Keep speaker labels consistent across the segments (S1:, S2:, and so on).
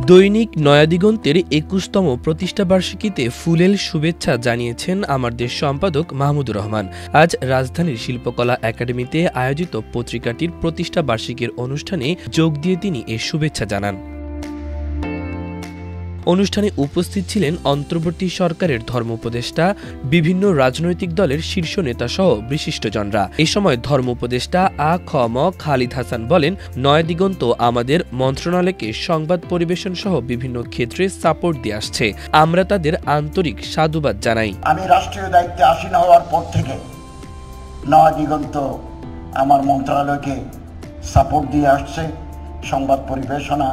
S1: দৈনিক নয়াদিগন্তের ২১তম প্রতিষ্ঠাবার্ষিকীতে ফুলেল শুভেচ্ছা জানিয়েছেন আমার দেশ সম্পাদক মাহমুদুর রহমান। আজ রাজধানীর শিল্পকলা একাডেমিতে আয়োজিত পত্রিকাটির প্রতিষ্ঠাবার্ষিকীর অনুষ্ঠানে যোগ দিয়ে তিনি এ শুভেচ্ছা জানান। অনুষ্ঠানে উপস্থিত ছিলেন অন্তর্বর্তী সরকারের ধর্ম উপদেষ্টা, বিভিন্ন রাজনৈতিক দলের শীর্ষ নেতাসহ বিশিষ্টজনরা। এ সময় ধর্ম উপদেষ্টা আ.খ.ম. খালিদ হাসান বলেন, নয়াদিগন্ত আমাদের মন্ত্রণালয়কে সংবাদ পরিবেশন সহ বিভিন্ন ক্ষেত্রে সাপোর্ট দিয়ে আসছে। আমরা তাদের আন্তরিক সাধুবাদ জানাই।
S2: আমি রাষ্ট্রীয় দায়িত্বে আসীন হওয়ার পর থেকে নয়াদিগন্ত আমার মন্ত্রণালয়কে সাপোর্ট দিয়ে আসছে, সংবাদ পরিবেশনা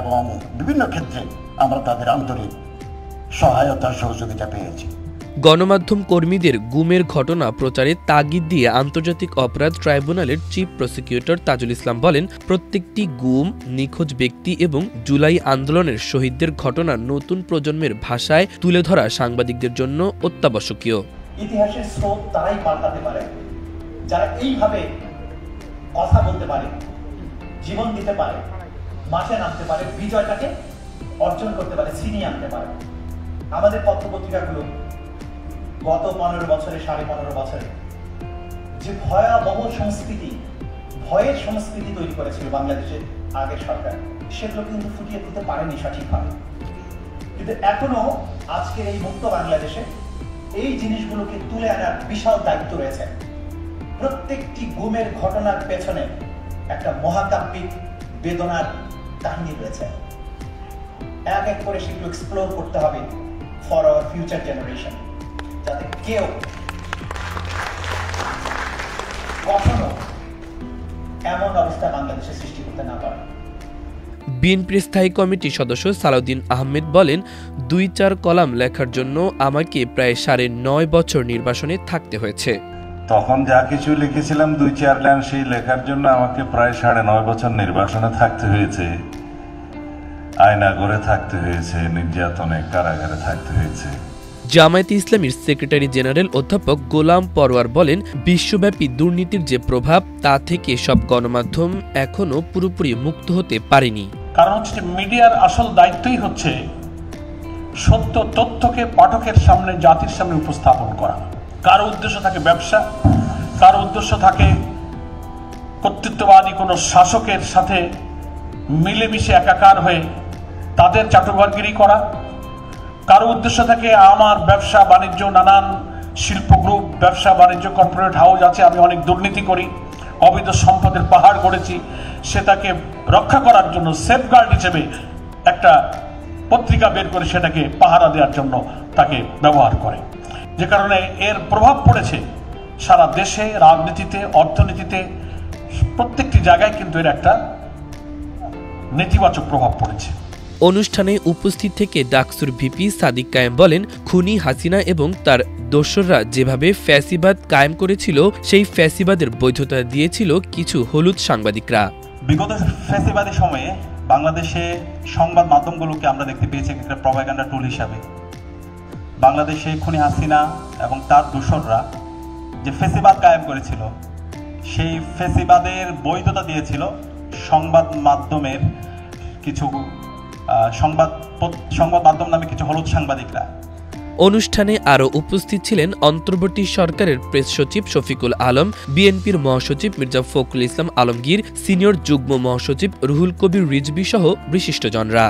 S2: এবং বিভিন্ন ক্ষেত্রে আমরা তাদের আন্তরিক সহায়তা সহযোগিতা পেয়েছি।
S1: গণমাধ্যম কর্মীদের গুমের ঘটনা প্রচারে তাগিদ দিয়ে আন্তর্জাতিক অপরাধ ট্রাইব্যুনালের চিফ প্রসিকিউটর তাজুল ইসলাম বলেন, প্রত্যেকটি গুম, নিখোঁজ ব্যক্তি এবং জুলাই আন্দোলনের শহীদদের ঘটনা নতুন প্রজন্মের ভাষায় তুলে ধরা সাংবাদিকদের জন্য অত্যাবশ্যকীয়।
S3: ইতিহাসের স্রোত তারাই পাল্টাতে পারে যারা এইভাবে কথা বলতে পারে, জীবন দিতে পারে, মাঠে নামতে পারে, বিজয়টাকে অর্জন করতে পারে, ছিনিয়ে আনতে পারে। আমাদের পত্রপত্রিকাগুলো গত 15 বছরে, 15.5 বছরে যে ভয়াবহ সংস্কৃতি, ভয়ের সংস্কৃতি তৈরি করেছিল বাংলাদেশের আগের সরকার, সেগুলো কিন্তু ফুটিয়ে তুলতে পারেনি সঠিকভাবে। কিন্তু এখনো আজকের এই মুক্ত বাংলাদেশে এই জিনিসগুলোকে তুলে আনার বিশাল দায়িত্ব রয়েছে। প্রত্যেকটি গুমের ঘটনার পেছনে একটা মহাকাব্যিক বেদনার কাহিনী রয়েছে। এক এক করে সেগুলো এক্সপ্লোর করতে হবে ফর আওয়ার ফিউচার জেনারেশন, যাতে কেউ কখনো এমন অবস্থা বাংলাদেশে সৃষ্টি করতে না পারে।
S1: বিএনপির স্থায়ী কমিটির সদস্য সালাউদ্দিন আহমেদ বলেন, ২-৪ কলাম লেখার জন্য আমাকে প্রায় ৯.৫ বছর নির্বাসনে থাকতে হয়েছে।
S4: তখন যা কিছু লিখেছিলাম ২-৪ লাইন, সেই লেখার জন্য আমাকে প্রায় ৯.৫ বছর নির্বাসনে থাকতে হয়েছে, আয়নাঘরে থাকতে হয়েছে, নির্যাতনে কারাগারে থাকতে হয়েছে।
S1: জামায়াতে ইসলামীর সেক্রেটারি জেনারেল অধ্যাপক গোলাম পরওয়ার বলেন, বিশ্বব্যাপী দুর্নীতির যে প্রভাব, তা থেকে সব গণমাধ্যম এখনো পুরোপুরি মুক্ত হতে পারেনি।
S5: কারণ হচ্ছে মিডিয়ার আসল দায়িত্বই হচ্ছে সত্য তথ্যকে পাঠকের সামনে, জাতির সামনে উপস্থাপন করা। কারো উদ্দেশ্য থাকে ব্যবসা, কারো উদ্দেশ্য থাকে কর্তৃত্ববাদী কোনো শাসকের সাথে মিলেমিশে একাকার হয়ে তাদের চাটুকারগিরি করা, কারো উদ্দেশ্য থাকে আমার ব্যবসা বাণিজ্য, নানান শিল্প গ্রুপ, ব্যবসা বাণিজ্য, কর্পোরেট হাউস আছে, আমি অনেক দুর্নীতি করি, অবৈধ সম্পদের পাহাড় গড়েছি, সেটাকে রক্ষা করার জন্য সেফগার্ড হিসেবে একটা পত্রিকা বের করে সেটাকে পাহারা দেওয়ার জন্য তাকে ব্যবহার করে। যে কারণে এর প্রভাব পড়েছে সারা দেশে, রাজনীতিতে, অর্থনীতিতে, প্রত্যেকটি জায়গায় কিন্তু এর একটা নেতিবাচক প্রভাব পড়েছে।
S1: অনুষ্ঠানে উপস্থিত থেকে ডাকসুর ভিপি সাদিক কায়েম বলেন, খুনি হাসিনা এবং তার দোসররা যেভাবে ফ্যাসিবাদ কায়েম করেছিল, সেই ফ্যাসিবাদের বৈধতা দিয়েছিল কিছু হলুদ সাংবাদিকরা।
S6: বিগত ফ্যাসিবাদী সময়ে বাংলাদেশে সংবাদ মাধ্যমগুলোকে আমরা দেখতে পেয়েছি একটা প্রপাগান্ডা টুল হিসাবে। বাংলাদেশে খুনি হাসিনা এবং তার দোসররা যে ফ্যাসিবাদ কায়েম করেছিল, সেই ফ্যাসিবাদের বৈধতা দিয়েছিল সংবাদ মাধ্যমের কিছু সংবাদ মাধ্যম নামে কিছু হলুদ সাংবাদিকরা।
S1: অনুষ্ঠানে আরও উপস্থিত ছিলেন অন্তর্বর্তী সরকারের প্রেস সচিব শফিকুল আলম, বিএনপির মহাসচিব মির্জা ফখরুল ইসলাম আলমগীর, সিনিয়র যুগ্ম মহাসচিব রুহুল কবির রিজভী সহ বিশিষ্টজনরা।